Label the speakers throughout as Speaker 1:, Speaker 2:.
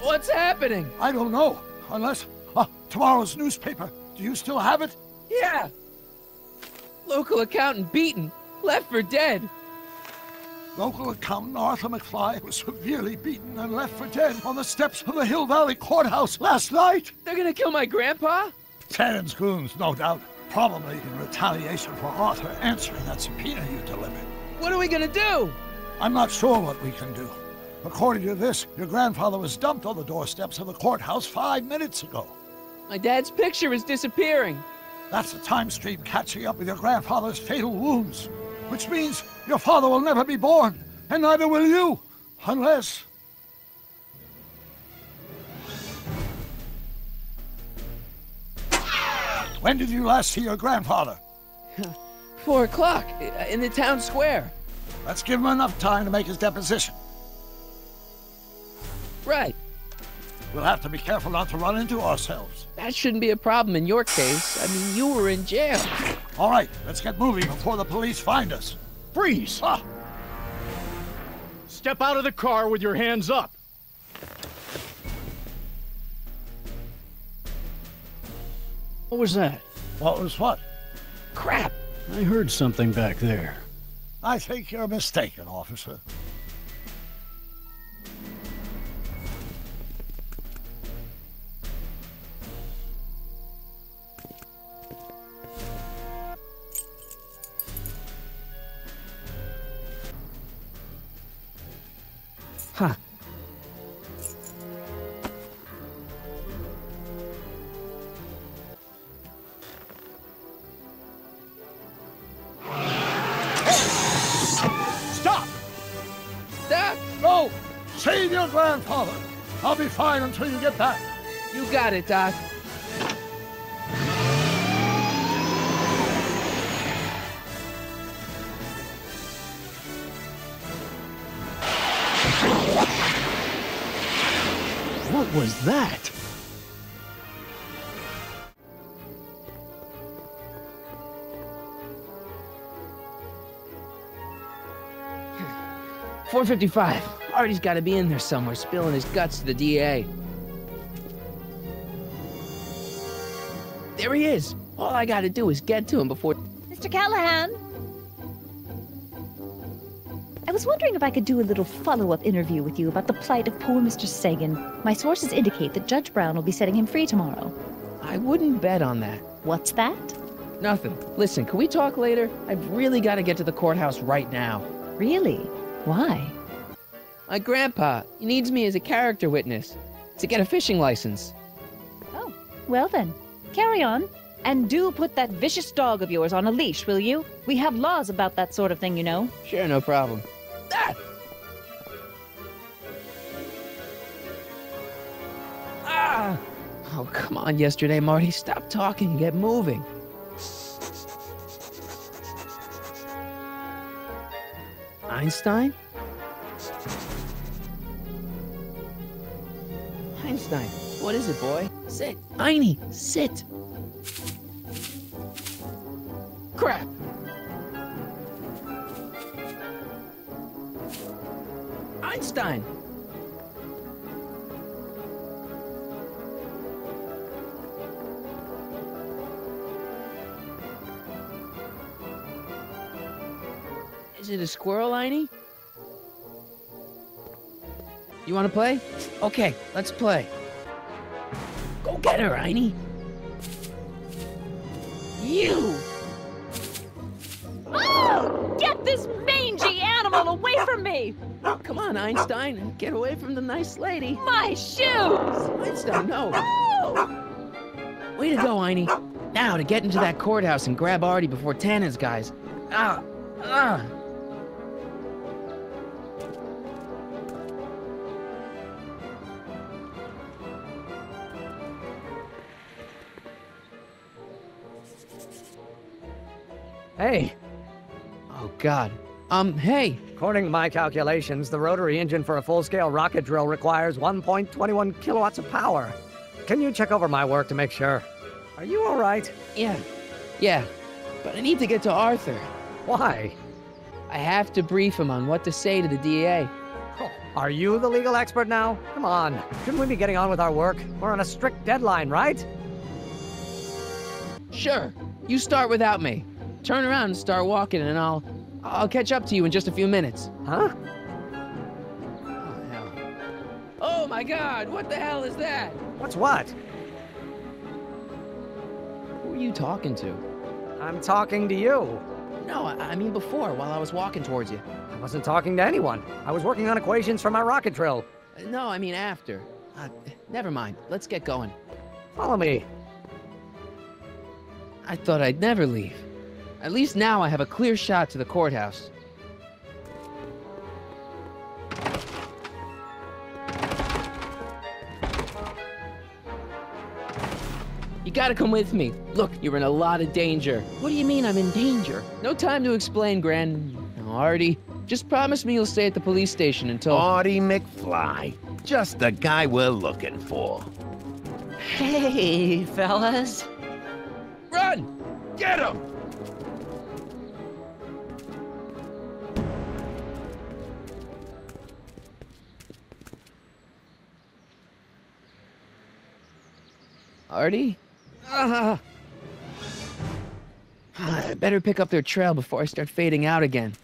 Speaker 1: What's happening?
Speaker 2: I don't know, unless... tomorrow's newspaper. Do you still have it?
Speaker 1: Yeah! Local accountant beaten, left for dead.
Speaker 2: Local accountant Arthur McFly was severely beaten and left for dead on the steps of the Hill Valley Courthouse last night.
Speaker 1: They're gonna kill my grandpa?
Speaker 2: Tannen's goons, no doubt. Probably in retaliation for Arthur answering that subpoena you delivered.
Speaker 1: What are we gonna do?
Speaker 2: I'm not sure what we can do. According to this, your grandfather was dumped on the doorsteps of the courthouse 5 minutes ago.
Speaker 1: My dad's picture is disappearing.
Speaker 2: That's the time stream catching up with your grandfather's fatal wounds. Which means your father will never be born, and neither will you, unless... When did you last see your grandfather?
Speaker 1: 4 o'clock, in the town square.
Speaker 2: Let's give him enough time to make his deposition.
Speaker 1: Right.
Speaker 2: We'll have to be careful not to run into ourselves.
Speaker 1: That shouldn't be a problem in your case. I mean, you were in jail.
Speaker 2: All right, let's get moving before the police find us.
Speaker 3: Freeze! Step out of the car with your hands up. What was that?
Speaker 2: What was what?
Speaker 1: Crap!
Speaker 3: I heard something back there.
Speaker 2: I think you're mistaken, officer.
Speaker 1: Huh.
Speaker 3: Stop!
Speaker 1: Stop!
Speaker 2: No! Save your grandfather! I'll be fine until you get back.
Speaker 1: You got it, Doc.
Speaker 3: What was that?
Speaker 1: $4.55. Artie's got to be in there somewhere, spilling his guts to the DA. There he is. All I got to do is get to him before...
Speaker 4: Mr. Callahan? I was wondering if I could do a little follow-up interview with you about the plight of poor Mr. Sagan. My sources indicate that Judge Brown will be setting him free tomorrow.
Speaker 1: I wouldn't bet on that.
Speaker 4: What's that?
Speaker 1: Nothing. Listen, can we talk later? I've really got to get to the courthouse right now.
Speaker 4: Really? Why?
Speaker 1: My grandpa, he needs me as a character witness to get a fishing license.
Speaker 4: Oh, well then. Carry on. And do put that vicious dog of yours on a leash, will you? We have laws about that sort of thing, you know.
Speaker 1: Sure, no problem. Ah! Ah! Oh, come on, yesterday, Marty. Stop talking and get moving. Einstein? Einstein, what is it, boy? Sit. Einie, sit. Crap. Einstein. Is it a squirrel, Einie? You want to play? Okay, let's play. Go get her, Einie. You!
Speaker 4: Oh, get this mangy animal away from me!
Speaker 1: Come on, Einstein. Get away from the nice lady.
Speaker 4: My shoes!
Speaker 1: Einstein, no.
Speaker 4: Oh!
Speaker 1: Way to go, Einie. Now to get into that courthouse and grab Artie before Tannen's guys. Ah! Ah!
Speaker 5: Hey,
Speaker 1: Oh, God. Hey.
Speaker 5: according to my calculations, the rotary engine for a full-scale rocket drill requires 1.21 kilowatts of power. Can you check over my work to make sure? Are you all right?
Speaker 1: Yeah. But I need to get to Arthur.
Speaker 5: Why?
Speaker 1: I have to brief him on what to say to the DA.
Speaker 5: Are you the legal expert now? Come on, shouldn't we be getting on with our work? We're on a strict deadline, right?
Speaker 1: Sure. You start without me. Turn around and start walking, and I'll catch up to you in just a few minutes.
Speaker 5: Huh?
Speaker 1: Oh, hell. Oh, my God! What the hell is that?
Speaker 5: What's what?
Speaker 1: Who are you talking to?
Speaker 5: I'm talking to you.
Speaker 1: No, I mean before, while I was walking towards you.
Speaker 5: I wasn't talking to anyone. I was working on equations for my rocket drill.
Speaker 1: No, I mean after. Never mind. Let's get going.
Speaker 5: Follow me.
Speaker 1: I thought I'd never leave. At least now I have a clear shot to the courthouse. You gotta come with me. Look, you're in a lot of danger. What do you mean I'm in danger? No time to explain, Gran. Artie, just promise me you'll stay at the police station until...
Speaker 6: Artie McFly. Just the guy we're looking for.
Speaker 7: Hey, fellas.
Speaker 1: Run!
Speaker 6: Get him!
Speaker 1: Artie? I better pick up their trail before I start fading out again.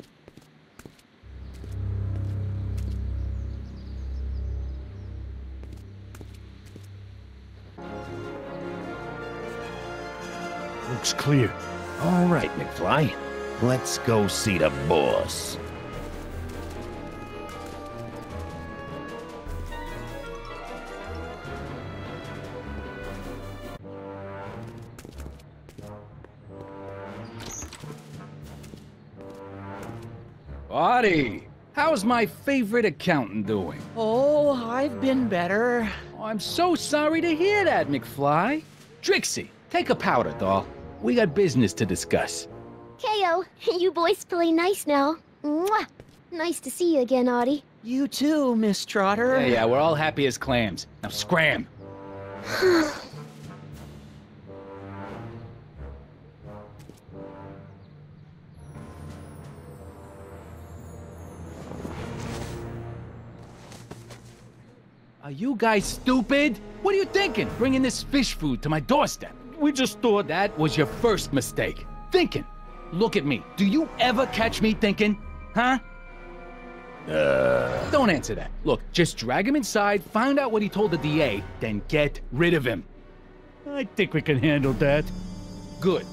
Speaker 3: Looks clear.
Speaker 6: All right, McFly. Let's go see the boss.
Speaker 8: Artie, how's my favorite accountant doing?
Speaker 7: Oh, I've been better.
Speaker 8: Oh, I'm so sorry to hear that, McFly. Trixie, take a powder, doll. We got business to discuss.
Speaker 9: KO, you boys play nice now. Mwah! Nice to see you again, Artie.
Speaker 7: You too, Miss Trotter.
Speaker 8: Yeah, we're all happy as clams. Now scram. Are you guys stupid? What are you thinking, bringing this fish food to my doorstep? We just thought that was your first mistake. Thinking. Look at me. Do you ever catch me thinking? Huh? Don't answer that. Look, just drag him inside, find out what he told the DA, then get rid of him.
Speaker 3: I think we can handle that.
Speaker 8: Good.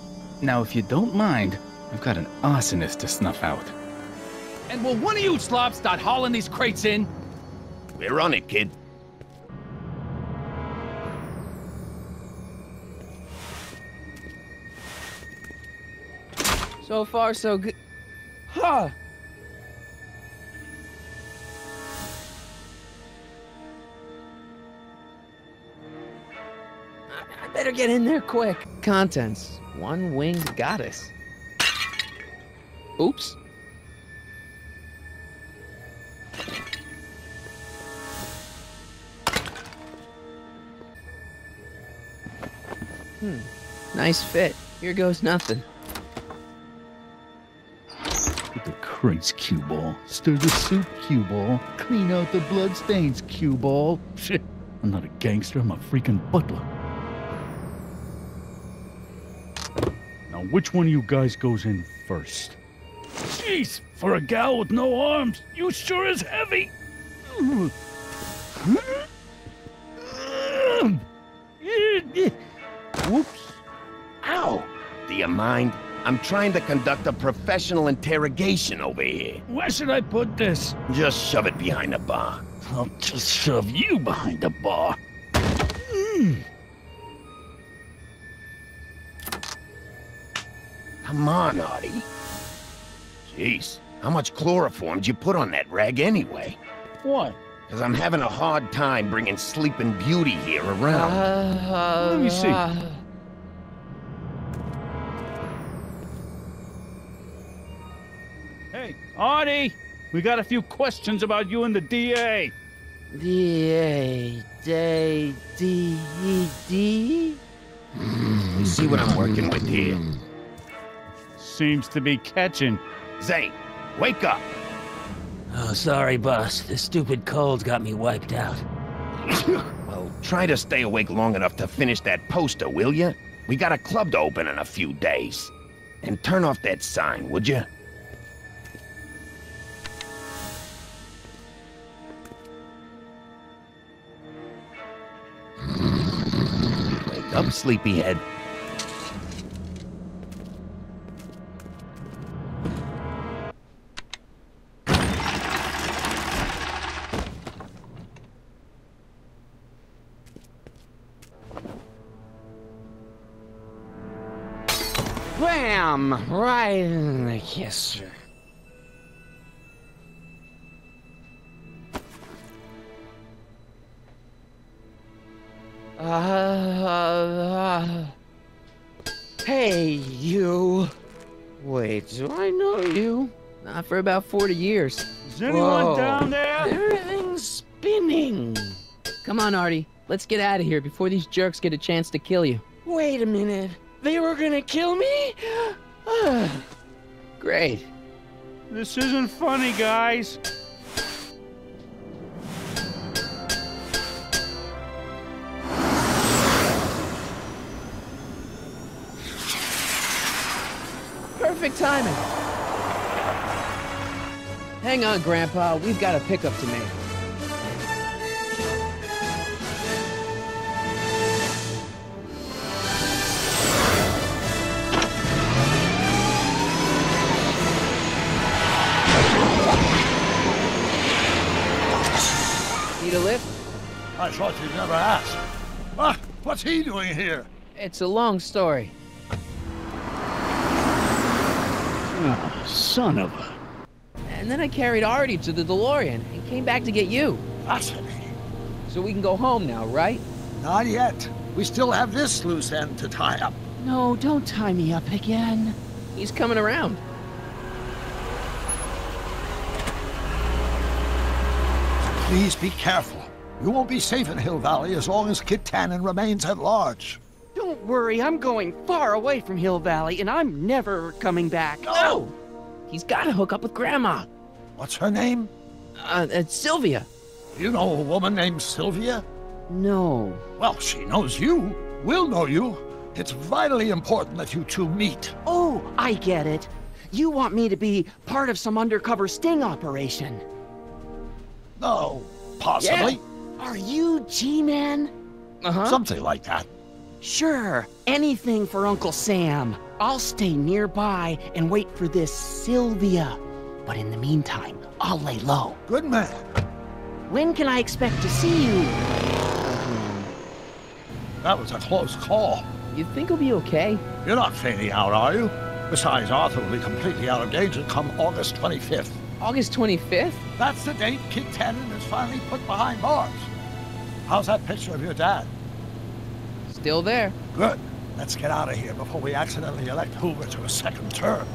Speaker 8: Now, if you don't mind, I've got an arsonist to snuff out. And will one of you slobs start hauling these crates in?
Speaker 6: We're on it, kid.
Speaker 1: So far, so good. Huh! I better get in there quick. Contents. One winged goddess. Oops. Nice fit. Here goes nothing.
Speaker 3: Put the crates, cue ball. Stir the soup, cue ball. Clean out the bloodstains, cue ball. Shit, I'm not a gangster, I'm a freaking butler. Now, which one of you guys goes in first? Jeez, for a gal with no arms, you sure is heavy. Whoops.
Speaker 6: Ow! Do you mind? I'm trying to conduct a professional interrogation over here.
Speaker 3: Where should I put this?
Speaker 6: Just shove it behind the bar.
Speaker 3: I'll just shove you behind the bar.
Speaker 6: Come on, Artie. Jeez, how much chloroform did you put on that rag anyway?
Speaker 3: What?
Speaker 6: Because I'm having a hard time bringing Sleeping Beauty here around.
Speaker 3: Let me see. Hey, Artie! We got a few questions about you and the DA.
Speaker 7: D-A, D-E-D?
Speaker 6: You see what I'm working with here?
Speaker 3: Seems to be catching.
Speaker 6: Zane, wake up!
Speaker 7: Oh, sorry, boss. The stupid cold got me wiped out.
Speaker 6: Well, try to stay awake long enough to finish that poster, will you? We got a club to open in a few days. And turn off that sign, would you? Wake up, sleepyhead.
Speaker 7: Bam! Right in the kisser. Hey, you. Wait, do I know you?
Speaker 1: Not for about 40 years.
Speaker 3: Is anyone
Speaker 7: Whoa.
Speaker 3: down there?
Speaker 7: Everything's spinning.
Speaker 1: Come on, Artie. Let's get out of here before these jerks get a chance to kill you.
Speaker 7: Wait a minute. They were gonna kill me?
Speaker 1: Great.
Speaker 3: This isn't funny, guys.
Speaker 1: Perfect timing. Hang on, Grandpa. We've got a pickup to make. Need a lift?
Speaker 2: I thought you'd never ask. Ah, what's he doing here?
Speaker 1: It's a long story.
Speaker 3: Oh, son of a...
Speaker 1: And then I carried Artie to the DeLorean and came back to get you.
Speaker 2: Fascinating.
Speaker 1: So we can go home now, right?
Speaker 2: Not yet. We still have this loose end to tie up.
Speaker 7: No, don't tie me up again.
Speaker 1: He's coming around.
Speaker 2: Please be careful. You won't be safe in Hill Valley as long as Kit Tannen remains at large.
Speaker 7: Don't worry, I'm going far away from Hill Valley, and I'm never coming back.
Speaker 1: No! He's got to hook up with Grandma.
Speaker 2: What's her name?
Speaker 1: It's Sylvia.
Speaker 2: You know a woman named Sylvia?
Speaker 1: No.
Speaker 2: Well, she knows you. We'll know you. It's vitally important that you two meet.
Speaker 7: Oh, I get it. You want me to be part of some undercover sting operation.
Speaker 2: No, possibly.
Speaker 7: Are you G-Man?
Speaker 1: Uh-huh.
Speaker 2: Something like that.
Speaker 7: Sure, anything for Uncle Sam. I'll stay nearby and wait for this Sylvia. But in the meantime, I'll lay low.
Speaker 2: Good man.
Speaker 7: When can I expect to see you?
Speaker 2: That was a close call.
Speaker 1: You think he'll be okay?
Speaker 2: You're not fading out, are you? Besides, Arthur will be completely out of danger come August 25th.
Speaker 1: August 25th?
Speaker 2: That's the date Kit Tannen is finally put behind bars. How's that picture of your dad?
Speaker 1: Still there.
Speaker 2: Good. Let's get out of here before we accidentally elect Hoover to a second term.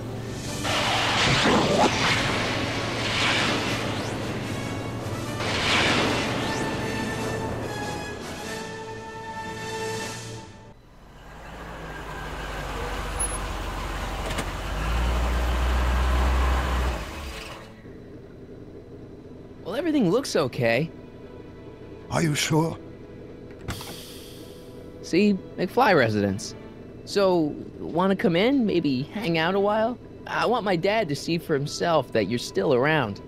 Speaker 1: Well, everything looks okay.
Speaker 2: Are you sure?
Speaker 1: See, McFly residence. So, want to come in? Maybe hang out a while? I want my dad to see for himself that you're still around.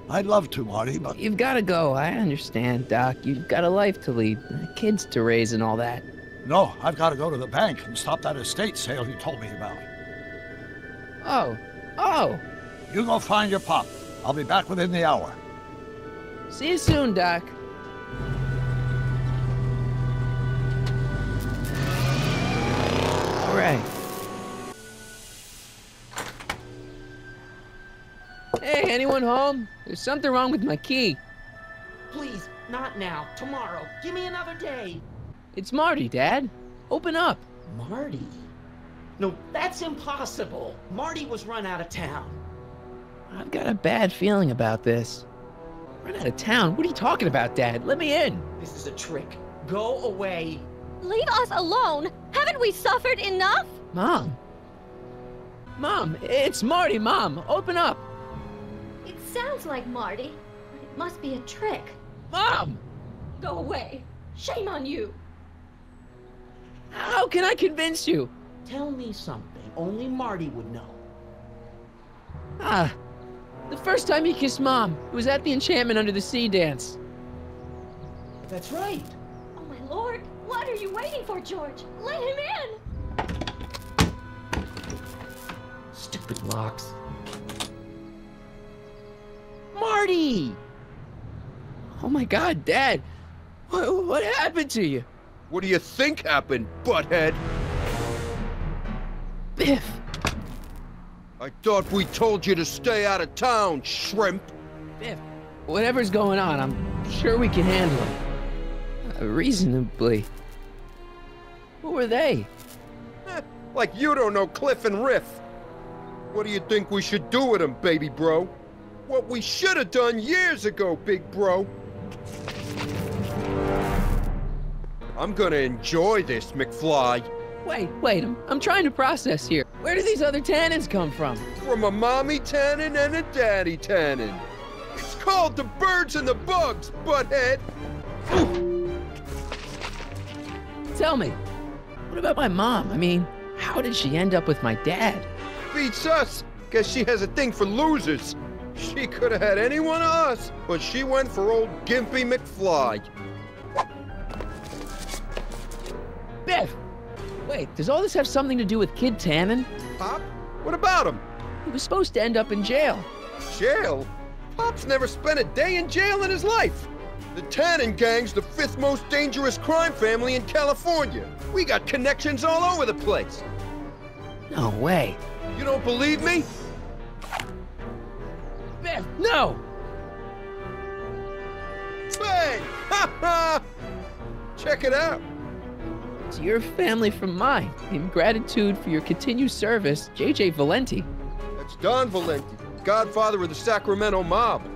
Speaker 2: I'd love to, Marty, but
Speaker 1: You've got to go. I understand, Doc. You've got a life to lead, kids to raise and all that.
Speaker 2: no, I've got to go to the bank and stop that estate sale you told me about.
Speaker 1: Oh.
Speaker 2: You go find your pop. I'll be back within the hour.
Speaker 1: See you soon, Doc. All right. Hey, anyone home? There's something wrong with my key.
Speaker 7: Please, not now. Tomorrow. Give me another day.
Speaker 1: It's Marty, Dad. Open up.
Speaker 7: Marty? No, that's impossible. Marty was run out of town.
Speaker 1: I've got a bad feeling about this. Run out of town? What are you talking about, Dad? Let me in.
Speaker 7: This is a trick. Go away.
Speaker 9: Leave us alone! Haven't we suffered enough?
Speaker 1: Mom, it's Marty, Mom. Open up.
Speaker 9: It sounds like Marty, but it must be a trick.
Speaker 1: Mom!
Speaker 9: Go away. Shame on you.
Speaker 1: How can I convince you?
Speaker 7: Tell me something only Marty would know.
Speaker 1: The first time he kissed Mom, it was at the Enchantment Under the Sea dance.
Speaker 7: That's right.
Speaker 9: Oh my lord, what are you waiting for, George? Let him in!
Speaker 7: Stupid locks. Marty!
Speaker 1: Oh my God, Dad. What happened to you?
Speaker 6: What do you think happened, butthead?
Speaker 1: Biff.
Speaker 6: I thought we told you to stay out of town, shrimp.
Speaker 1: Biff, whatever's going on, I'm sure we can handle it. Reasonably. Who were they?
Speaker 6: Like you don't know Cliff and Riff. What do you think we should do with them, baby bro? What we should have done years ago, big bro. I'm gonna enjoy this, McFly.
Speaker 1: Wait, I'm trying to process here. Where do these other Tannens come from?
Speaker 6: From a mommy Tannen and a daddy Tannen. It's called the birds and the bugs, butthead.
Speaker 1: Tell me, what about my mom? I mean, how did she end up with my dad?
Speaker 6: Beats us. Guess she has a thing for losers. She could have had any one of us, but she went for old Gimpy McFly.
Speaker 1: Biff! Wait, does all this have something to do with Kid Tannen?
Speaker 6: Pop? What about him?
Speaker 1: He was supposed to end up in jail.
Speaker 6: Jail? Pop's never spent a day in jail in his life. The Tannen gang's the 5th most dangerous crime family in California. We got connections all over the place.
Speaker 1: No way.
Speaker 6: You don't believe me?
Speaker 1: Biff, no!
Speaker 6: Bang! Ha ha! Check it out.
Speaker 1: To your family from mine, in gratitude for your continued service, J.J. Valenti.
Speaker 6: That's Don Valenti, godfather of the Sacramento mob.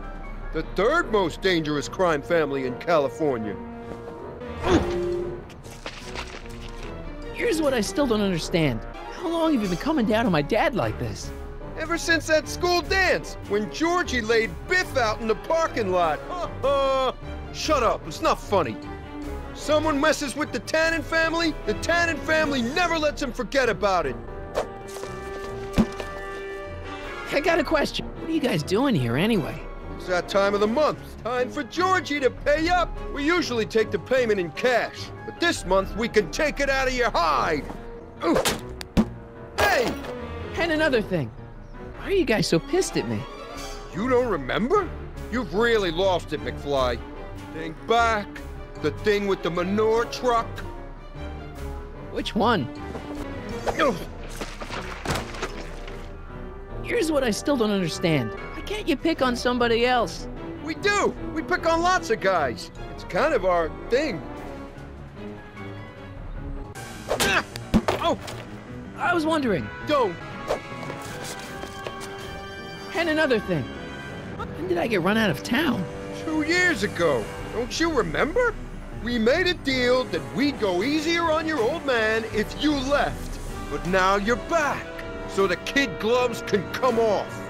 Speaker 6: The 3rd most dangerous crime family in California.
Speaker 1: Here's what I still don't understand. How long have you been coming down on my dad like this?
Speaker 6: Ever since that school dance, when Georgie laid Biff out in the parking lot. Shut up, it's not funny. Someone messes with the Tannen family never lets him forget about it.
Speaker 1: I got a question. What are you guys doing here anyway?
Speaker 6: It's that time of the month. Time for Georgie to pay up. We usually take the payment in cash, but this month we can take it out of your hide. Ooh. Hey!
Speaker 1: And another thing. Why are you guys so pissed at me?
Speaker 6: You don't remember? You've really lost it, McFly. Think back. The thing with the manure truck.
Speaker 1: Which one? Here's what I still don't understand. Why can't you pick on somebody else?
Speaker 6: We do. We pick on lots of guys. It's kind of our thing.
Speaker 1: Oh! I was wondering.
Speaker 6: Don't.
Speaker 1: And another thing. When did I get run out of town?
Speaker 6: 2 years ago. Don't you remember? We made a deal that we'd go easier on your old man if you left. But now you're back, so the kid gloves can come off.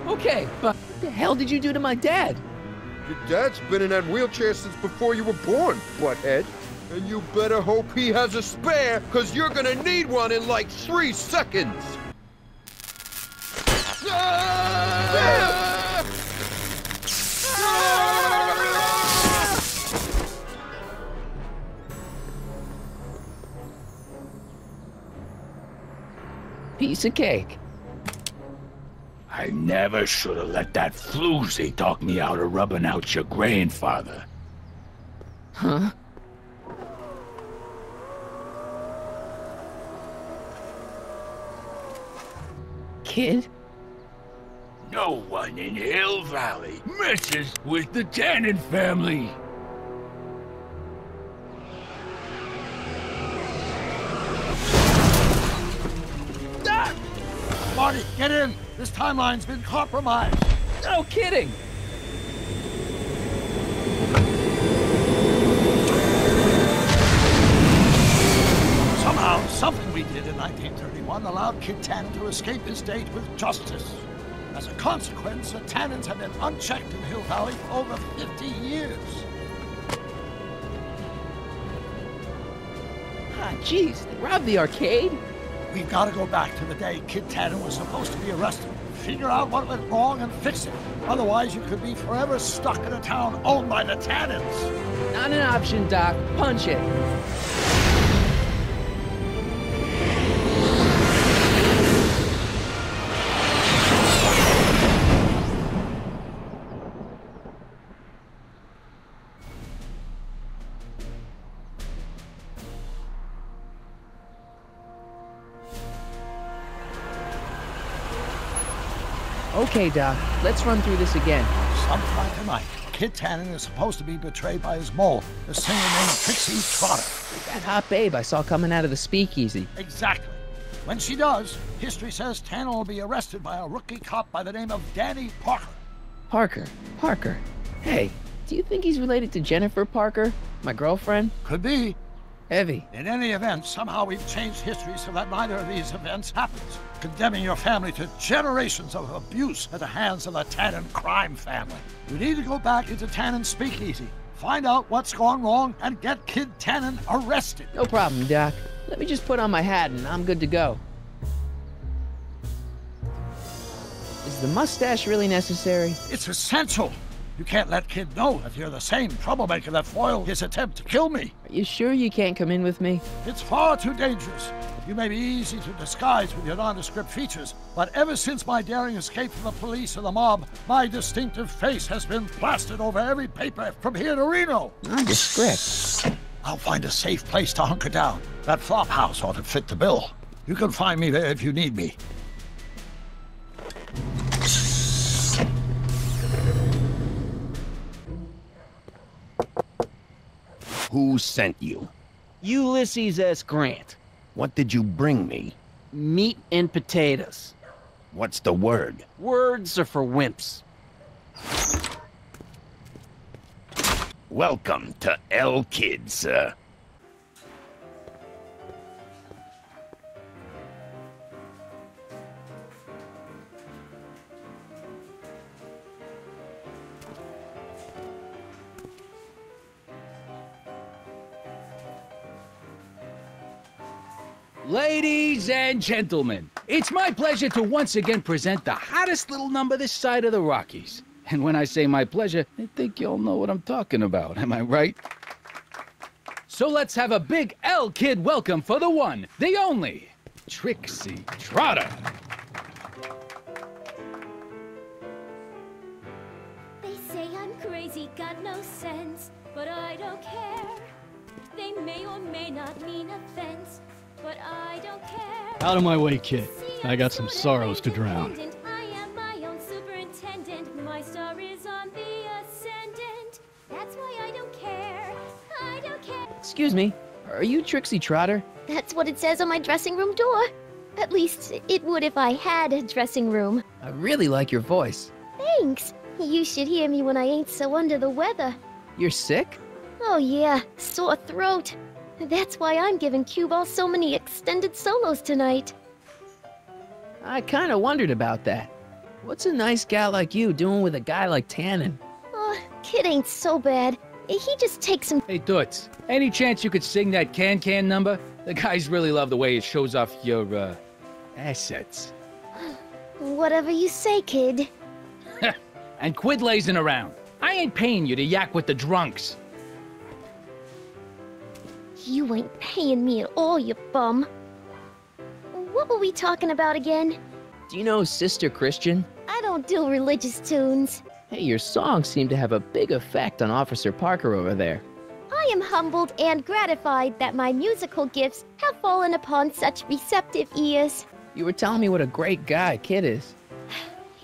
Speaker 1: Okay, but what the hell did you do to my dad?
Speaker 6: Your dad's been in that wheelchair since before you were born, butthead. And you better hope he has a spare, because you're gonna need one in like 3 seconds!
Speaker 1: Piece of cake.
Speaker 3: I never should have let that floozy talk me out of rubbing out your grandfather.
Speaker 1: Huh? Kid?
Speaker 3: No one in Hill Valley messes with the Tannen family.
Speaker 2: Marty, get in! This timeline's been compromised!
Speaker 1: No kidding!
Speaker 2: Somehow, something we did in 1931 allowed Kid Tannen to escape his fate with justice. As a consequence, the Tannens have been unchecked in Hill Valley for over 50 years.
Speaker 1: Ah, jeez, they robbed the arcade?
Speaker 2: We've got to go back to the day Kid Tannen was supposed to be arrested. Figure out what went wrong and fix it. Otherwise, you could be forever stuck in a town owned by the Tannens.
Speaker 1: Not an option, Doc. Punch it. Okay, Doc, let's run through this again.
Speaker 2: Sometime tonight, Kid Tannen is supposed to be betrayed by his mole, the singer named Trixie Trotter.
Speaker 1: That hot babe I saw coming out of the speakeasy.
Speaker 2: Exactly. When she does, history says Tannen will be arrested by a rookie cop by the name of Danny Parker.
Speaker 1: Parker. Hey, do you think he's related to Jennifer Parker, my girlfriend?
Speaker 2: Could be.
Speaker 1: Heavy.
Speaker 2: In any event, somehow we've changed history so that neither of these events happens, condemning your family to generations of abuse at the hands of the Tannen crime family. You need to go back into Tannen's speakeasy, find out what's gone wrong, and get Kid Tannen arrested.
Speaker 1: No problem, Doc. Let me just put on my hat and I'm good to go. Is the mustache really necessary?
Speaker 2: It's essential. You can't let Kid know that you're the same troublemaker that foiled his attempt to kill me.
Speaker 1: Are you sure you can't come in with me?
Speaker 2: It's far too dangerous. You may be easy to disguise with your nondescript features, but ever since my daring escape from the police and the mob, my distinctive face has been plastered over every paper from here to Reno.
Speaker 1: Nondescript?
Speaker 2: I'll find a safe place to hunker down. That flop house ought to fit the bill. You can find me there if you need me.
Speaker 7: Who sent you?
Speaker 5: Ulysses S. Grant.
Speaker 7: What did you bring me?
Speaker 5: Meat and potatoes.
Speaker 7: What's the word?
Speaker 5: Words are for wimps.
Speaker 7: Welcome to L Kid, sir.
Speaker 8: Ladies and gentlemen, it's my pleasure to once again present the hottest little number this side of the Rockies. And when I say my pleasure, I think you all know what I'm talking about, am I right? So let's have a big L Kid welcome for the one, the only, Trixie Trotter.
Speaker 10: They say I'm crazy, got no sense, but I don't care. They may or may not mean offense, but I don't care.
Speaker 11: Out of my way, kid. I got some sorrows to drown.
Speaker 10: I am my own superintendent. My star is on the ascendant. That's why I don't care. I don't care.
Speaker 1: Excuse me, are you Trixie Trotter?
Speaker 9: That's what it says on my dressing room door. At least it would if I had a dressing room.
Speaker 1: I really like your voice.
Speaker 9: Thanks. You should hear me when I ain't so under the weather.
Speaker 1: You're sick?
Speaker 9: Oh yeah, sore throat. That's why I'm giving Cue Ball so many extended solos tonight.
Speaker 1: I kinda wondered about that. What's a nice gal like you doing with a guy like Tannen?
Speaker 9: Oh, Kid ain't so bad. He just takes some...
Speaker 8: Hey, Toots, any chance you could sing that Can number? The guys really love the way it shows off your, assets.
Speaker 9: Whatever you say, kid.
Speaker 8: And quit lazing around. I ain't paying you to yak with the drunks.
Speaker 9: You ain't paying me at all, you bum. What were we talking about again?
Speaker 1: Do you know Sister Christian?
Speaker 9: I don't do religious tunes.
Speaker 1: Hey, your songs seem to have a big effect on Officer Parker over there.
Speaker 9: I am humbled and gratified that my musical gifts have fallen upon such receptive ears.
Speaker 1: You were telling me what a great guy Kid is.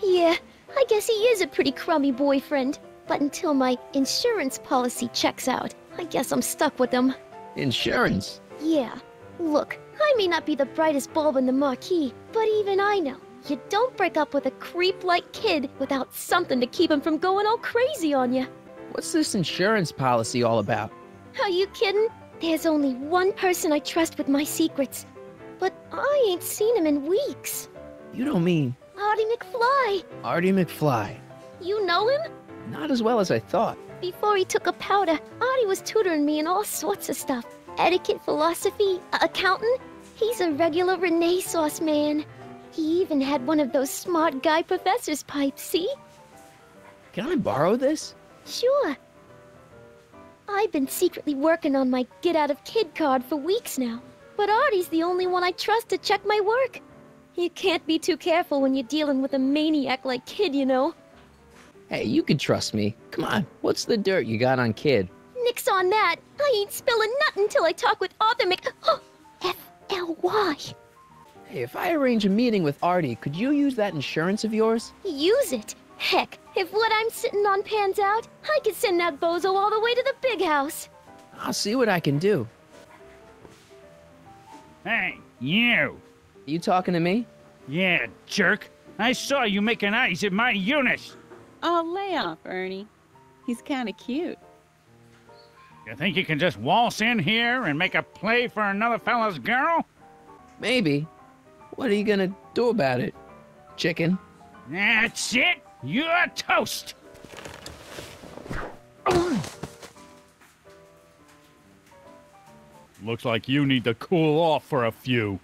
Speaker 9: Yeah, I guess he is a pretty crummy boyfriend. But until my insurance policy checks out, I guess I'm stuck with him.
Speaker 1: Insurance?
Speaker 9: Yeah. Look, I may not be the brightest bulb in the marquee, but even I know you don't break up with a creep like Kid without something to keep him from going all crazy on you.
Speaker 1: What's this insurance policy all about?
Speaker 9: Are you kidding? There's only one person I trust with my secrets. But I ain't seen him in weeks.
Speaker 1: You don't mean...
Speaker 9: Artie McFly.
Speaker 1: Artie McFly.
Speaker 9: You know him?
Speaker 1: Not as well as I thought.
Speaker 9: Before he took a powder, Artie was tutoring me in all sorts of stuff. Etiquette, philosophy, accounting. He's a regular Renaissance man. He even had one of those smart guy professor's pipes, see?
Speaker 1: Can I borrow this?
Speaker 9: Sure. I've been secretly working on my Get Out of Kid card for weeks now. But Artie's the only one I trust to check my work. You can't be too careful when you're dealing with a maniac like Kid, you know.
Speaker 1: Hey, you can trust me. Come on, what's the dirt you got on Kid?
Speaker 9: Nix on that. I ain't spilling nothing till I talk with Arthur F-L-Y.
Speaker 1: Hey, if I arrange a meeting with Artie, could you use that insurance of yours?
Speaker 9: Use it? Heck, if what I'm sitting on pans out, I could send that bozo all the way to the big house.
Speaker 1: I'll see what I can do.
Speaker 12: Hey, you!
Speaker 1: You talking to me?
Speaker 12: Yeah, jerk. I saw you making eyes at my Eunice.
Speaker 13: Oh, lay off, Ernie. He's kind of cute.
Speaker 12: You think you can just waltz in here and make a play for another fella's girl?
Speaker 1: Maybe. What are you gonna do about it, chicken?
Speaker 12: That's it. You're toast.
Speaker 11: Looks like you need to cool off for a few.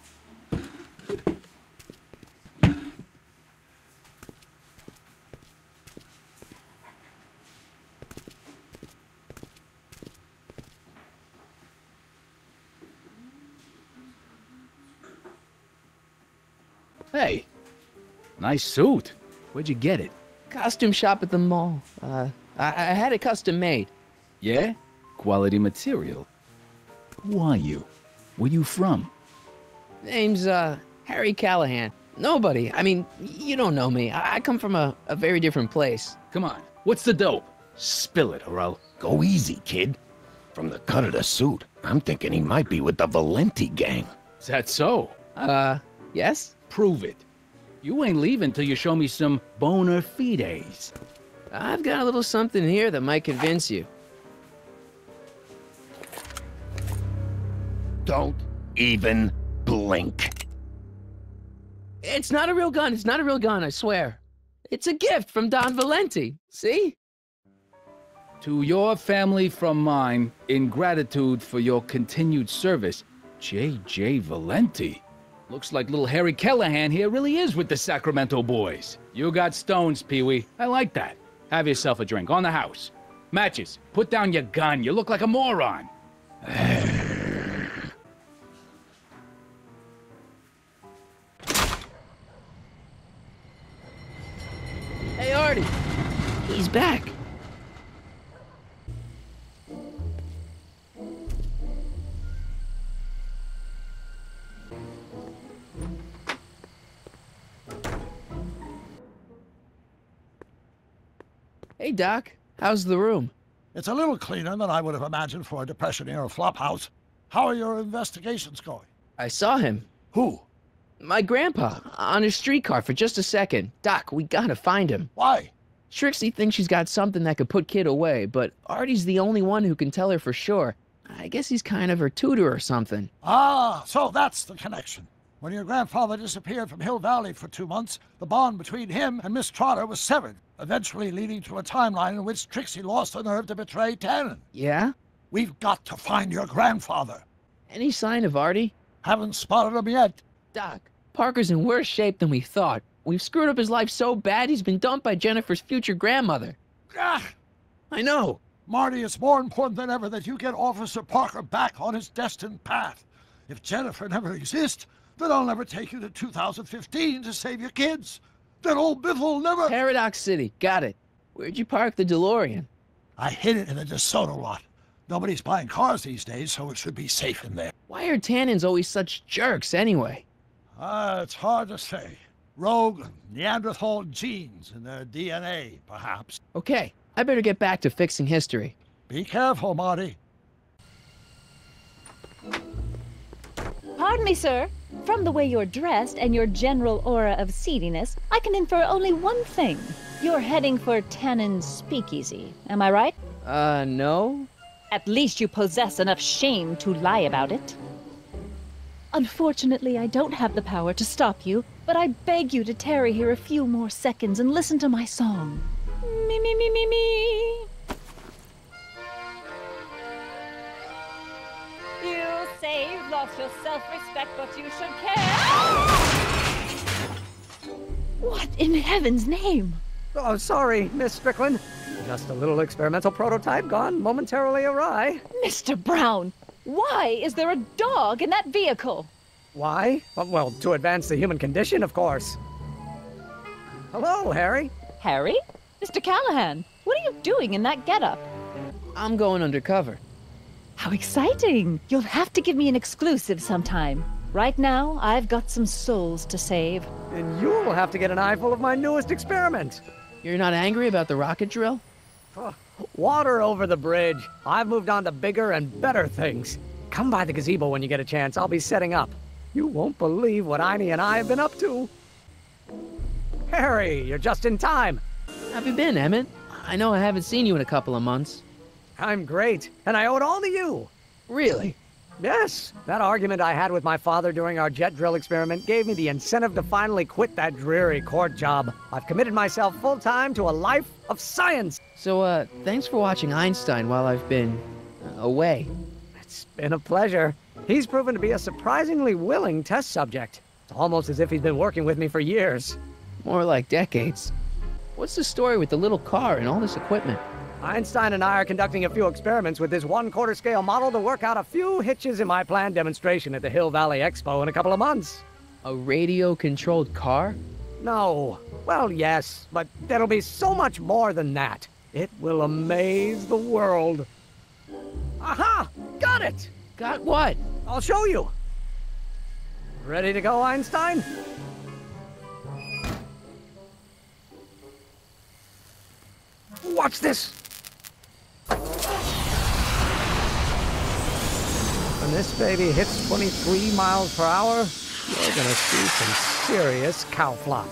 Speaker 8: Hey, nice suit. Where'd you get it?
Speaker 1: Costume shop at the mall. I had it custom made.
Speaker 8: Yeah? Quality material. Who are you? Where you from?
Speaker 1: Name's, Harry Callahan. Nobody. I mean, you don't know me. I come from a very different place.
Speaker 8: Come on, what's the dope? Spill it, or I'll...
Speaker 14: Go easy, kid. From the cut of the suit, I'm thinking he might be with the Valenti gang.
Speaker 8: Is that so?
Speaker 1: Yes?
Speaker 8: Prove it. You ain't leaving till you show me some bona fides.
Speaker 1: I've got a little something here that might convince you.
Speaker 14: Don't even blink.
Speaker 1: It's not a real gun. It's not a real gun, I swear. It's a gift from Don Valenti. See?
Speaker 8: To your family from mine, in gratitude for your continued service, J.J. Valenti. Looks like little Harry Callahan here really is with the Sacramento boys. You got stones, Pee-wee. I like that. Have yourself a drink on the house. Matches, put down your gun. You look like a moron.
Speaker 1: Hey, Artie. He's back. Hey, Doc. How's the room?
Speaker 2: It's a little cleaner than I would have imagined for a Depression-era flophouse. How are your investigations going?
Speaker 1: I saw him.
Speaker 2: Who?
Speaker 1: My grandpa, on a streetcar for just a second. Doc, we gotta find him.
Speaker 2: Why?
Speaker 1: Trixie thinks she's got something that could put Kid away, but Artie's the only one who can tell her for sure. I guess he's kind of her tutor or something.
Speaker 2: Ah, so that's the connection. When your grandfather disappeared from Hill Valley for 2 months, the bond between him and Miss Trotter was severed. eventually leading to a timeline in which Trixie lost the nerve to betray Tannen.
Speaker 1: Yeah?
Speaker 2: We've got to find your grandfather.
Speaker 1: Any sign of Artie?
Speaker 2: Haven't spotted him yet.
Speaker 1: Doc, Parker's in worse shape than we thought. We've screwed up his life so bad he's been dumped by Jennifer's future grandmother.
Speaker 2: Ah!
Speaker 1: I know.
Speaker 2: Marty, it's more important than ever that you get Officer Parker back on his destined path. If Jennifer never exists, then I'll never take you to 2015 to save your kids. Then old Biff will never—
Speaker 1: Paradox City, got it. Where'd you park the DeLorean?
Speaker 2: I hid it in the DeSoto lot. Nobody's buying cars these days, so it should be safe in there.
Speaker 1: Why are Tannens always such jerks anyway?
Speaker 2: It's hard to say. Rogue Neanderthal genes in their DNA, perhaps.
Speaker 1: Okay, I better get back to fixing history.
Speaker 2: Be careful, Marty.
Speaker 4: Pardon me, sir. From the way you're dressed and your general aura of seediness, I can infer only one thing. You're heading for Tannen's speakeasy. Am I right?
Speaker 1: No.
Speaker 4: At least you possess enough shame to lie about it. Unfortunately, I don't have the power to stop you, but I beg you to tarry here a few more seconds and listen to my song. Me, me, me, me, me. You say you've lost your self-respect, but you should care. What in heaven's name?
Speaker 5: Oh, sorry, Miss Strickland. Just a little experimental prototype gone momentarily awry.
Speaker 4: Mr. Brown, why is there a dog in that vehicle?
Speaker 5: Why? Well, to advance the human condition, of course. Hello, Harry.
Speaker 4: Harry? Mr. Callahan, what are you doing in that getup?
Speaker 1: I'm going undercover.
Speaker 4: How exciting! You'll have to give me an exclusive sometime. Right now, I've got some souls to save.
Speaker 5: And you'll have to get an eyeful of my newest experiment.
Speaker 1: You're not angry about the rocket drill?
Speaker 5: Water over the bridge. I've moved on to bigger and better things. Come by the gazebo when you get a chance. I'll be setting up. You won't believe what Einie and I have been up to. Harry, you're just in time.
Speaker 1: How have you been, Emmett? I know I haven't seen you in a couple of months.
Speaker 5: I'm great, and I owe it all to you.
Speaker 1: Really?
Speaker 5: Yes. That argument I had with my father during our jet drill experiment gave me the incentive to finally quit that dreary court job. I've committed myself full-time to a life of science.
Speaker 1: So, thanks for watching Einstein while I've been away.
Speaker 5: It's been a pleasure. He's proven to be a surprisingly willing test subject. It's almost as if he's been working with me for years.
Speaker 1: More like decades. What's the story with the little car and all this equipment?
Speaker 5: Einstein and I are conducting a few experiments with this 1/4 scale model to work out a few hitches in my planned demonstration at the Hill Valley Expo in a couple of months.
Speaker 1: A radio-controlled car?
Speaker 5: No. Well, yes, but there'll be so much more than that. It will amaze the world. Aha! Got it!
Speaker 1: Got what?
Speaker 5: I'll show you. Ready to go, Einstein? Watch this! When this baby hits 23 miles per hour, you're gonna see some serious cow flop.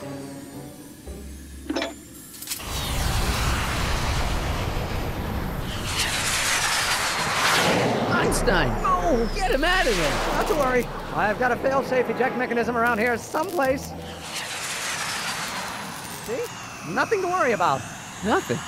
Speaker 1: Einstein!
Speaker 5: Oh,
Speaker 1: get him out of there!
Speaker 5: Not to worry. I've got a fail-safe eject mechanism around here someplace. See? Nothing to worry about.
Speaker 1: Nothing.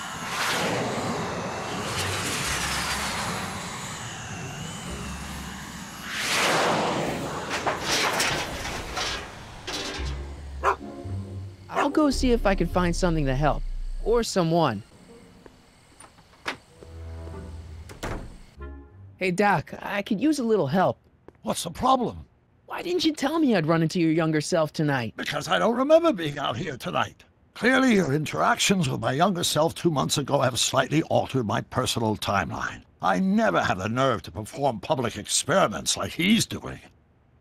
Speaker 1: I'll go see if I can find something to help. Or someone. Hey, Doc, I could use a little help.
Speaker 2: What's the problem?
Speaker 1: Why didn't you tell me I'd run into your younger self tonight?
Speaker 2: Because I don't remember being out here tonight. Clearly, your interactions with my younger self 2 months ago have slightly altered my personal timeline. I never had the nerve to perform public experiments like he's doing.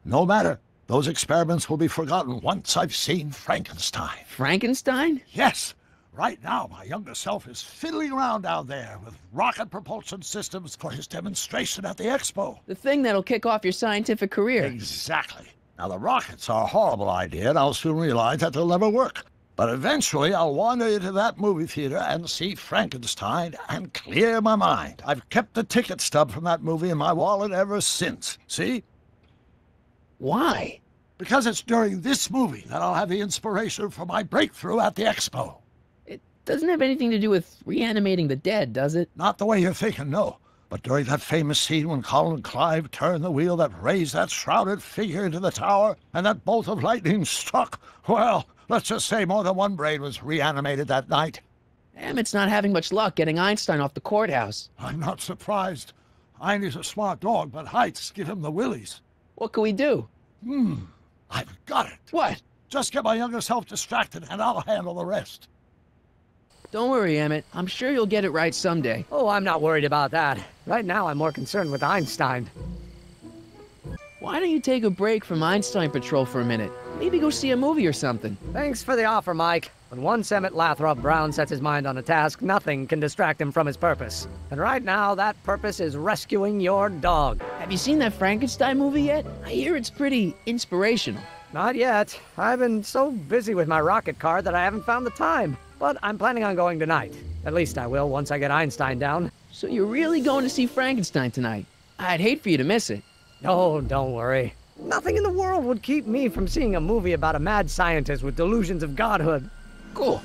Speaker 2: No matter. Those experiments will be forgotten once I've seen Frankenstein.
Speaker 1: Frankenstein?
Speaker 2: Yes. Right now, my younger self is fiddling around down there with rocket propulsion systems for his demonstration at the expo.
Speaker 1: The thing that'll kick off your scientific career.
Speaker 2: Exactly. Now, the rockets are a horrible idea, and I'll soon realize that they'll never work. But eventually, I'll wander into that movie theater and see Frankenstein and clear my mind. I've kept the ticket stub from that movie in my wallet ever since. See?
Speaker 1: Why?
Speaker 2: Because it's during this movie that I'll have the inspiration for my breakthrough at the expo.
Speaker 1: doesn't have anything to do with reanimating the dead, does it?
Speaker 2: Not the way you're thinking, no. But during that famous scene when Colin Clive turned the wheel that raised that shrouded figure into the tower, and that bolt of lightning struck, well, let's just say more than one brain was reanimated that night.
Speaker 1: Emmett's not having much luck getting Einstein off the courthouse.
Speaker 2: I'm not surprised. Einstein's a smart dog, but heights give him the willies.
Speaker 1: What can we do?
Speaker 2: I've got it.
Speaker 1: What?
Speaker 2: Just get my younger self distracted, and I'll handle the rest.
Speaker 1: Don't worry, Emmett. I'm sure you'll get it right someday.
Speaker 5: Oh, I'm not worried about that. Right now, I'm more concerned with Einstein.
Speaker 1: Why don't you take a break from Einstein Patrol for a minute? Maybe go see a movie or something.
Speaker 5: Thanks for the offer, Mike. When once Emmett Lathrop Brown sets his mind on a task, nothing can distract him from his purpose. And right now, that purpose is rescuing your dog.
Speaker 1: Have you seen that Frankenstein movie yet? I hear it's pretty inspirational.
Speaker 5: Not yet. I've been so busy with my rocket car that I haven't found the time. But I'm planning on going tonight. At least I will once I get Einstein down.
Speaker 1: So you're really going to see Frankenstein tonight? I'd hate for you to miss it.
Speaker 5: Oh, don't worry. Nothing in the world would keep me from seeing a movie about a mad scientist with delusions of godhood.
Speaker 1: Cool.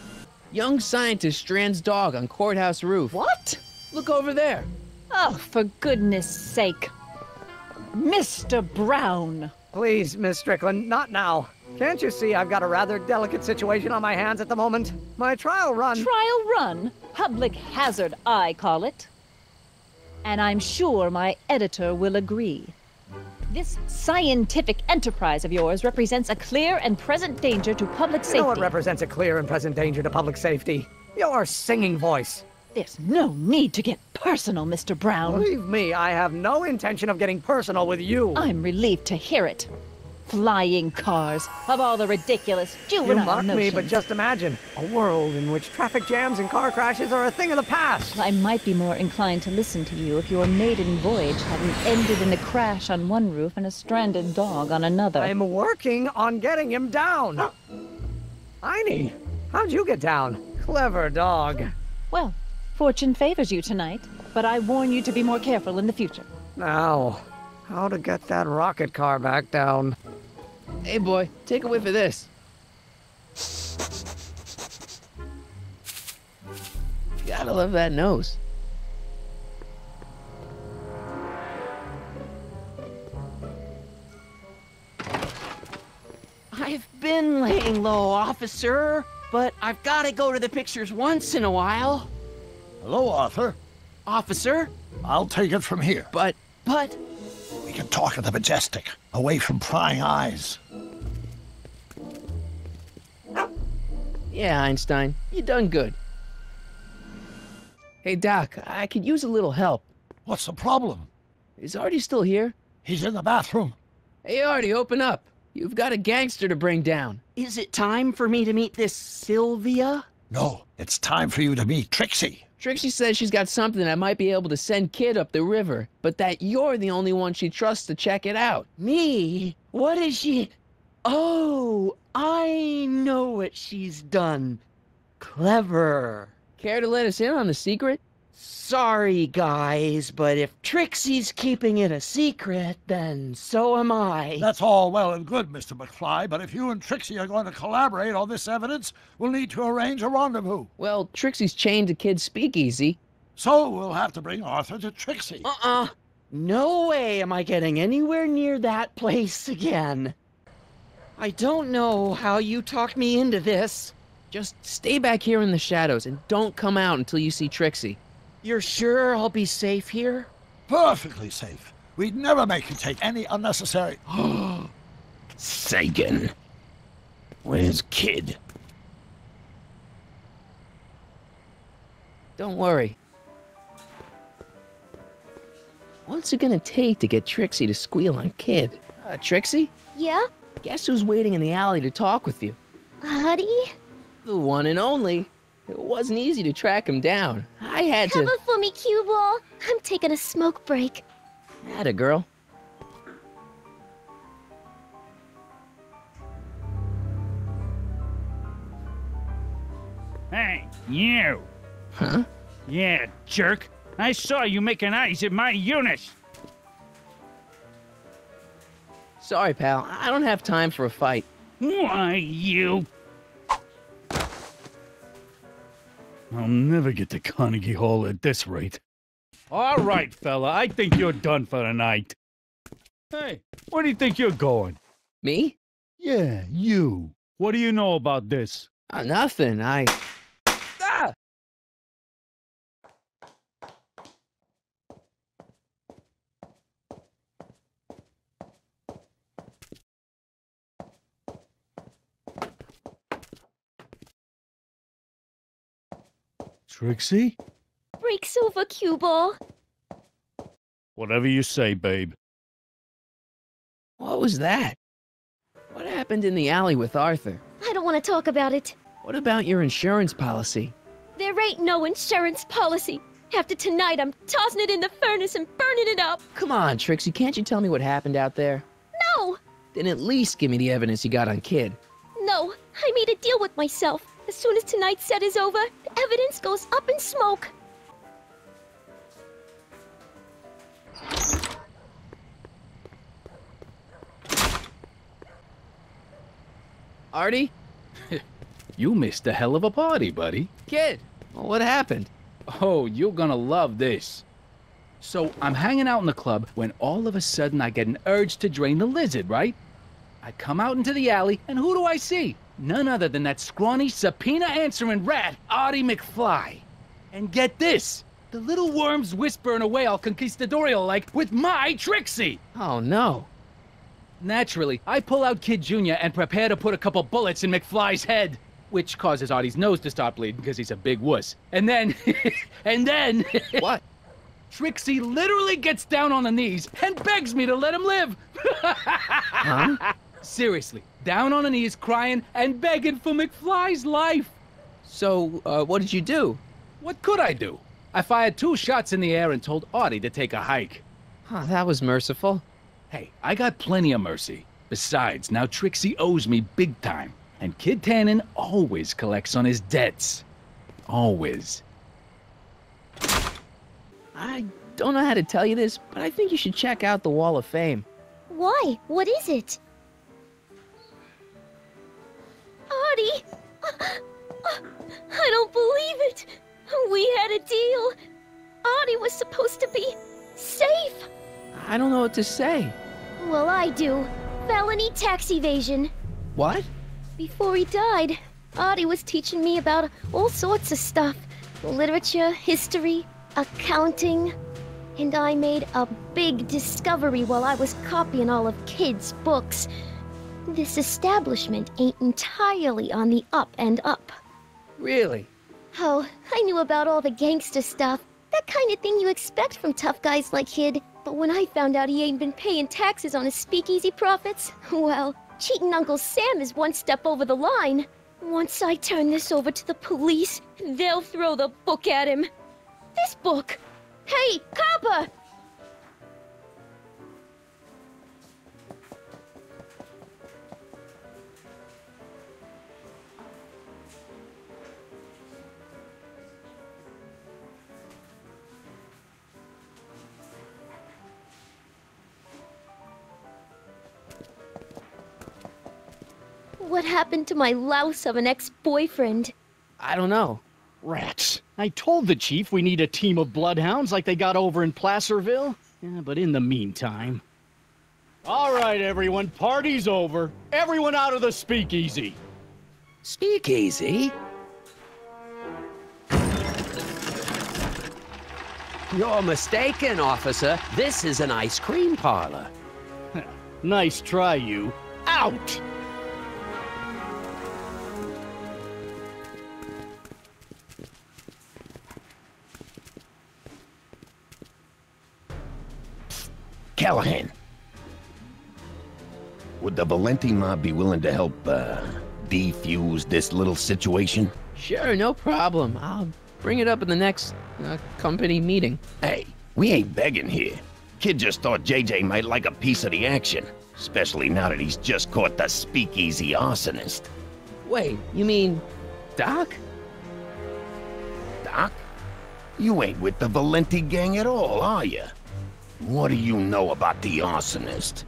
Speaker 1: Young scientist strands dog on courthouse roof.
Speaker 4: What?
Speaker 1: Look over there.
Speaker 4: Oh, for goodness sake. Mr. Brown.
Speaker 5: Please, Miss Strickland, not now. Can't you see I've got a rather delicate situation on my hands at the moment? My trial run...
Speaker 4: Trial run? Public hazard, I call it. And I'm sure my editor will agree. This scientific enterprise of yours represents a clear and present danger to public safety.
Speaker 5: You know what represents a clear and present danger to public safety? Your singing voice.
Speaker 4: There's no need to get personal, Mr. Brown.
Speaker 5: Believe me, I have no intention of getting personal with you.
Speaker 4: I'm relieved to hear it. Flying cars, of all the ridiculous juvenile
Speaker 5: You mock me,
Speaker 4: notions.
Speaker 5: but just imagine a world in which traffic jams and car crashes are a thing of the past.
Speaker 4: I might be more inclined to listen to you if your maiden voyage hadn't ended in a crash on one roof and a stranded dog on another.
Speaker 5: I'm working on getting him down. Einie, how'd you get down? Clever dog.
Speaker 4: Well, fortune favors you tonight, but I warn you to be more careful in the future.
Speaker 5: Now, how to get that rocket car back down?
Speaker 1: Hey, boy, take a whiff of this. Gotta love that nose.
Speaker 7: I've been laying low, officer, but I've got to go to the pictures once in a while.
Speaker 2: Hello, Arthur.
Speaker 7: Officer?
Speaker 2: I'll take it from here.
Speaker 7: But...
Speaker 2: We can talk at the Majestic, away from prying eyes.
Speaker 1: Yeah, Einstein, you done good. Hey, Doc, I could use a little help.
Speaker 2: What's the problem?
Speaker 1: Is Artie still here?
Speaker 2: He's in the bathroom.
Speaker 1: Hey, Artie, open up. You've got a gangster to bring down.
Speaker 7: Is it time for me to meet this Sylvia?
Speaker 2: No, it's time for you to meet Trixie.
Speaker 1: Trixie says she's got something that might be able to send Kid up the river, but that you're the only one she trusts to check it out.
Speaker 7: Me? What is she... Oh, I know what she's done. Clever.
Speaker 1: Care to let us in on the secret?
Speaker 7: Sorry, guys, but if Trixie's keeping it a secret, then so am I.
Speaker 2: That's all well and good, Mr. McFly, but if you and Trixie are going to collaborate on this evidence, we'll need to arrange a rendezvous.
Speaker 1: Well, Trixie's chained to Kid's speakeasy.
Speaker 2: So we'll have to bring Arthur to Trixie.
Speaker 7: No way am I getting anywhere near that place again. I don't know how you talked me into this.
Speaker 1: Just stay back here in the shadows and don't come out until you see Trixie.
Speaker 7: You're sure I'll be safe here?
Speaker 2: Perfectly safe. We'd never make you take any unnecessary...
Speaker 14: Sagan. Where's Kid?
Speaker 1: Don't worry. What's it gonna take to get Trixie to squeal on Kid? Trixie?
Speaker 9: Yeah?
Speaker 1: Guess who's waiting in the alley to talk with you?
Speaker 9: Huddy?
Speaker 1: The one and only. It wasn't easy to track him down. I had to...
Speaker 9: Cover for me, cue ball. I'm taking a smoke break.
Speaker 1: Atta girl.
Speaker 12: Hey, you.
Speaker 1: Huh?
Speaker 12: Yeah, jerk. I saw you making eyes at my Eunice.
Speaker 1: Sorry, pal. I don't have time for a fight.
Speaker 12: Why, you...
Speaker 3: I'll never get to Carnegie Hall at this rate.
Speaker 11: All right, fella, I think you're done for the night. Hey, where do you think you're going?
Speaker 1: Me?
Speaker 3: Yeah, you.
Speaker 11: What do you know about this?
Speaker 1: Nothing. Ah!
Speaker 3: Trixie?
Speaker 9: Breaks over, cue ball.
Speaker 11: Whatever you say, babe.
Speaker 1: What was that? What happened in the alley with Arthur?
Speaker 9: I don't want to talk about it.
Speaker 1: What about your insurance policy?
Speaker 9: There ain't no insurance policy. After tonight, I'm tossing it in the furnace and burning it up.
Speaker 1: Come on, Trixie, can't you tell me what happened out there?
Speaker 9: No!
Speaker 1: Then at least give me the evidence you got on Kid.
Speaker 9: No, I made a deal with myself. As soon as tonight's set is over, the evidence goes up in smoke.
Speaker 1: Artie?
Speaker 8: You missed a hell of a party, buddy.
Speaker 1: Kid, well, what happened?
Speaker 8: Oh, you're gonna love this. So, I'm hanging out in the club when all of a sudden I get an urge to drain the lizard, right? I come out into the alley, and who do I see? None other than that scrawny, subpoena-answering rat, Artie McFly. And get this! The little worm's whispering away all conquistadorial-like with my Trixie!
Speaker 1: Oh, no.
Speaker 8: Naturally, I pull out Kid Jr. and prepare to put a couple bullets in McFly's head, which causes Artie's nose to start bleeding because he's a big wuss. And then...
Speaker 1: What?
Speaker 8: Trixie literally gets down on the knees and begs me to let him live!
Speaker 1: Huh?
Speaker 8: Seriously, down on her knees, crying and begging for McFly's life.
Speaker 1: So, what did you do?
Speaker 8: What could I do? I fired 2 shots in the air and told Artie to take a hike.
Speaker 1: Huh, that was merciful.
Speaker 8: Hey, I got plenty of mercy. Besides, now Trixie owes me big time. And Kid Tannen always collects on his debts. Always.
Speaker 1: I don't know how to tell you this, but I think you should check out the Wall of Fame.
Speaker 9: Why? What is it? Artie! I don't believe it! We had a deal! Artie was supposed to be safe!
Speaker 1: I don't know what to say.
Speaker 9: Well, I do. Felony tax evasion.
Speaker 1: What?
Speaker 9: Before he died, Artie was teaching me about all sorts of stuff. Literature, history, accounting. And I made a big discovery while I was copying all of Kid's books. This establishment ain't entirely on the up and up.
Speaker 1: Really?
Speaker 9: Oh, I knew about all the gangster stuff. That kind of thing you expect from tough guys like Kid. But when I found out he ain't been paying taxes on his speakeasy profits, well, cheating Uncle Sam is one step over the line. Once I turn this over to the police, they'll throw the book at him. This book! Hey, copper! What happened to my louse of an ex-boyfriend?
Speaker 1: I don't know.
Speaker 15: Rats. I told the chief we need a team of bloodhounds like they got over in Placerville. Yeah, but in the meantime... All right, everyone, party's over. Everyone out of the speakeasy.
Speaker 1: Speakeasy?
Speaker 16: You're mistaken, officer. This is an ice cream parlor.
Speaker 15: Nice try, you. Out!
Speaker 14: Callahan. Would the Valenti mob be willing to help, defuse this little situation?
Speaker 1: Sure, no problem. I'll bring it up in the next, company meeting.
Speaker 14: Hey, we ain't begging here. Kid just thought JJ might like a piece of the action. Especially now that he's just caught the speakeasy arsonist.
Speaker 1: Wait, you mean Doc?
Speaker 14: Doc? You ain't with the Valenti gang at all, are you? What do you know about the arsonist?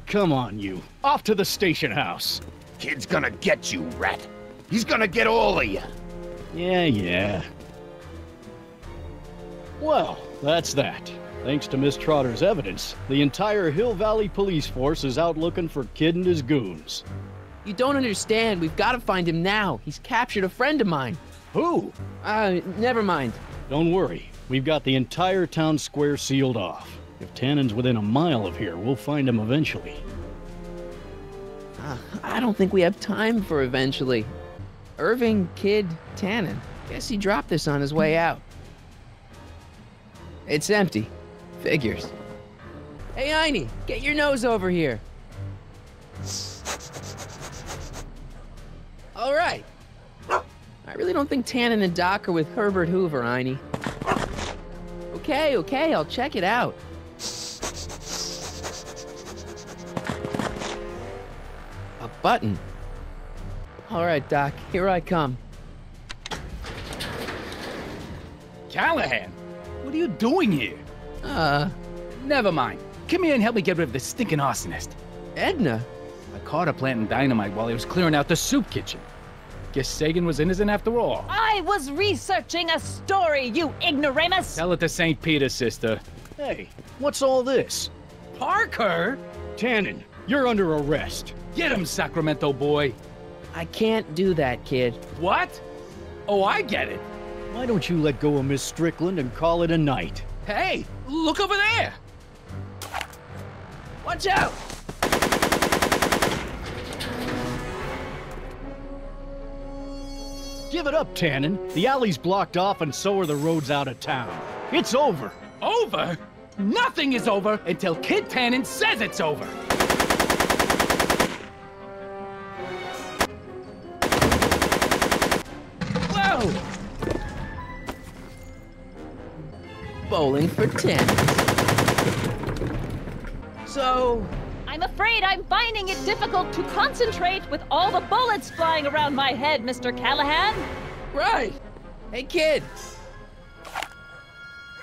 Speaker 15: Come on, you. Off to the station house.
Speaker 14: Kid's gonna get you, rat. He's gonna get all of you.
Speaker 15: Yeah. Well, that's that. Thanks to Miss Trotter's evidence, the entire Hill Valley police force is out looking for Kid and his goons.
Speaker 1: You don't understand. We've got to find him now. He's captured a friend of mine.
Speaker 15: Who?
Speaker 1: Never mind.
Speaker 15: Don't worry. We've got the entire town square sealed off. If Tannen's within a mile of here, we'll find him eventually.
Speaker 1: I don't think we have time for eventually. Irving Kid Tannen. Guess he dropped this on his way out. It's empty. Figures. Hey, Einie, get your nose over here. All right. I really don't think Tannen and Doc are with Herbert Hoover, Einie. Okay, I'll check it out. A button. All right, Doc, here I come.
Speaker 8: Callahan, what are you doing here? Never mind. Come here and help me get rid of this stinking arsonist.
Speaker 1: Edna?
Speaker 8: I caught her planting dynamite while he was clearing out the soup kitchen. Guess Sagan was innocent after all.
Speaker 4: I was researching a story, you ignoramus!
Speaker 8: Tell it to St. Peter, sister.
Speaker 15: Hey, what's all this?
Speaker 8: Parker?
Speaker 15: Tannen, you're under arrest.
Speaker 8: Get him, Sacramento boy.
Speaker 1: I can't do that, kid.
Speaker 8: What? Oh, I get it.
Speaker 15: Why don't you let go of Miss Strickland and call it a night?
Speaker 8: Hey, look over there!
Speaker 1: Watch out!
Speaker 15: Give it up, Tannen. The alley's blocked off and so are the roads out of town. It's over.
Speaker 8: Over? Nothing is over until Kid Tannen says it's over.
Speaker 1: Whoa! Bowling for 10. So...
Speaker 4: I'm afraid I'm finding it difficult to concentrate with all the bullets flying around my head, Mr. Callahan.
Speaker 1: Right. Hey, kid.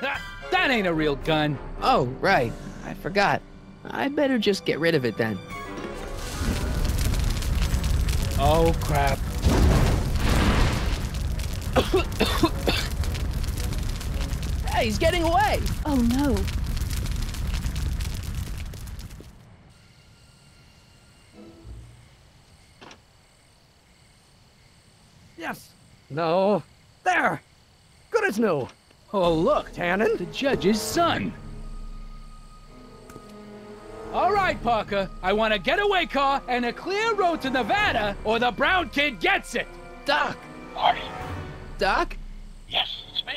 Speaker 8: That ain't a real gun.
Speaker 1: Oh, right. I forgot. I better just get rid of it then.
Speaker 8: Oh, crap.
Speaker 1: Hey, he's getting away.
Speaker 4: Oh, no.
Speaker 5: Yes. No. There. Good as new.
Speaker 8: Oh, look.
Speaker 5: Tannen?
Speaker 8: The judge's son. All right, Parker. I want a getaway car and a clear road to Nevada, or the brown kid gets it.
Speaker 1: Doc.
Speaker 2: Artie.
Speaker 1: Doc?
Speaker 2: Yes, it's me.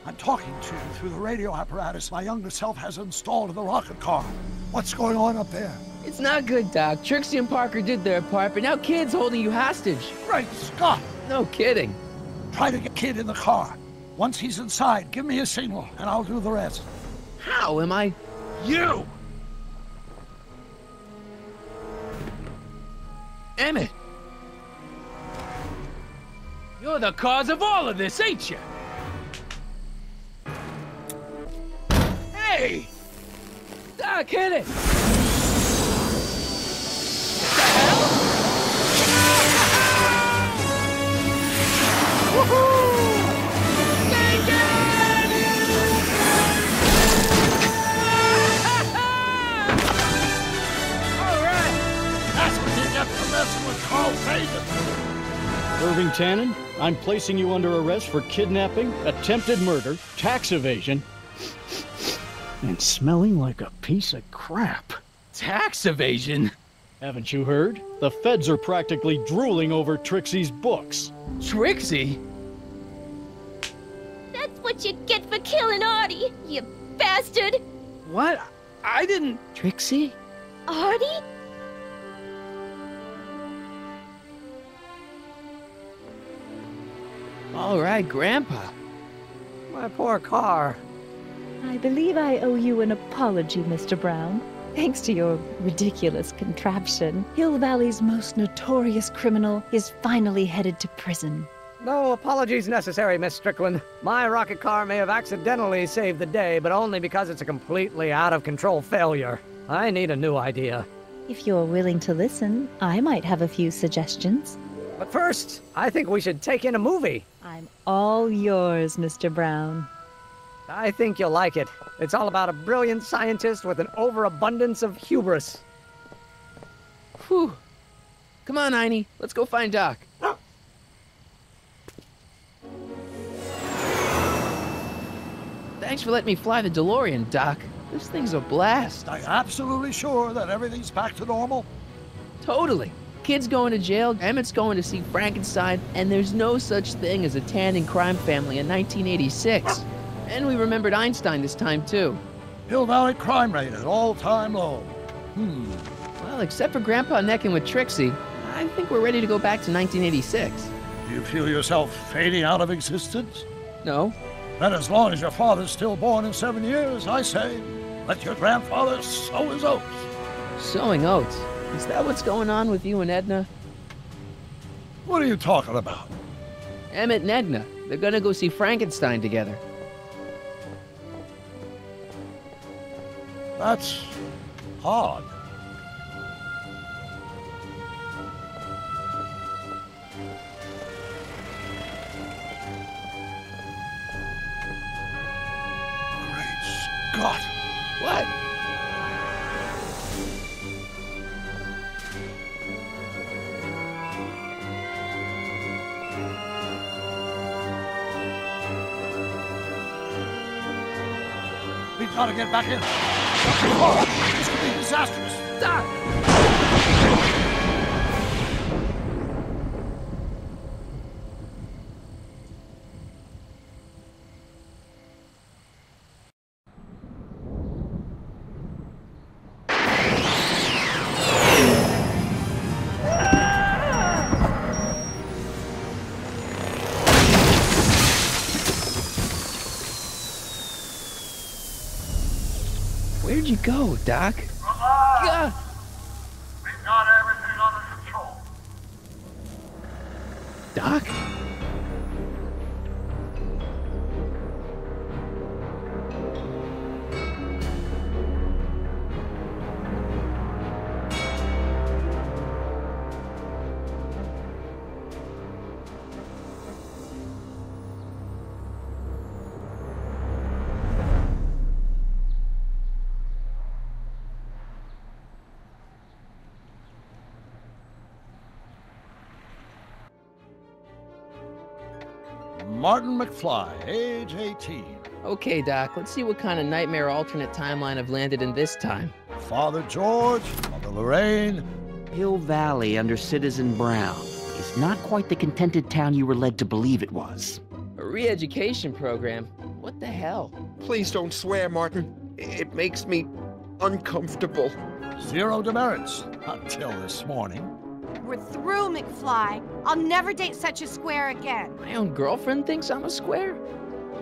Speaker 2: I'm talking to you through the radio apparatus my younger self has installed in the rocket car. What's going on up there?
Speaker 1: It's not good, Doc. Trixie and Parker did their part, but now Kid's holding you hostage.
Speaker 2: Great Scott!
Speaker 1: No kidding.
Speaker 2: Try to get Kid in the car. Once he's inside, give me a signal, and I'll do the rest.
Speaker 1: How am I?
Speaker 8: You!
Speaker 1: Emmett!
Speaker 8: You're the cause of all of this, ain't you? Hey!
Speaker 1: Doc, hit it!
Speaker 15: Irving Tannen, I'm placing you under arrest for kidnapping, attempted murder, tax evasion, and smelling like a piece of crap.
Speaker 8: Tax evasion?
Speaker 15: Haven't you heard? The feds are practically drooling over Trixie's books.
Speaker 8: Trixie?
Speaker 9: That's what you get for killing Artie, you bastard!
Speaker 8: What? I didn't...
Speaker 1: Trixie?
Speaker 9: Artie?
Speaker 1: All right, Grandpa.
Speaker 5: My poor car.
Speaker 4: I believe I owe you an apology, Mr. Brown. Thanks to your ridiculous contraption, Hill Valley's most notorious criminal is finally headed to prison.
Speaker 5: No apologies necessary, Miss Strickland. My rocket car may have accidentally saved the day, but only because it's a completely out-of-control failure. I need a new idea.
Speaker 4: If you're willing to listen, I might have a few suggestions.
Speaker 5: But first, I think we should take in a movie.
Speaker 4: I'm all yours, Mr. Brown.
Speaker 5: I think you'll like it. It's all about a brilliant scientist with an overabundance of hubris.
Speaker 1: Whew. Come on, Einie. Let's go find Doc. Thanks for letting me fly the DeLorean, Doc. This thing's a blast.
Speaker 2: Are you absolutely sure that everything's back to normal?
Speaker 1: Totally. Kid's going to jail, Emmett's going to see Frankenstein, and there's no such thing as a Tannen crime family in 1986. And we remembered Einstein this time, too.
Speaker 2: Hill Valley crime rate at all-time low.
Speaker 1: Well, except for Grandpa necking with Trixie, I think we're ready to go back to 1986.
Speaker 2: Do you feel yourself fading out of existence?
Speaker 1: No.
Speaker 2: Then as long as your father's still born in 7 years, I say, let your grandfather sow his oats.
Speaker 1: Sowing oats? Is that what's going on with you and Edna?
Speaker 2: What are you talking about?
Speaker 1: Emmett and Edna. They're gonna go see Frankenstein together.
Speaker 2: That's odd. Great Scott!
Speaker 1: What?
Speaker 2: We've got to get back in. This could be disastrous.
Speaker 1: Doc! Where'd you go, Doc?
Speaker 2: Relax. We've got everything under control.
Speaker 1: Doc?
Speaker 2: Martin McFly, age 18.
Speaker 1: Okay, Doc, let's see what kind of nightmare alternate timeline I've landed in this time.
Speaker 2: Father George, Mother Lorraine.
Speaker 7: Hill Valley under Citizen Brown is not quite the contented town you were led to believe it was.
Speaker 1: A re-education program? What the hell?
Speaker 6: Please don't swear, Martin. It makes me uncomfortable.
Speaker 2: Zero demerits until this morning.
Speaker 17: We're through, McFly. I'll never date such a square again.
Speaker 1: My own girlfriend thinks I'm a square?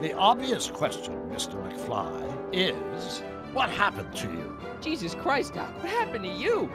Speaker 2: The obvious question, Mr. McFly, is what happened to you?
Speaker 1: Jesus Christ, Doc, what happened to you?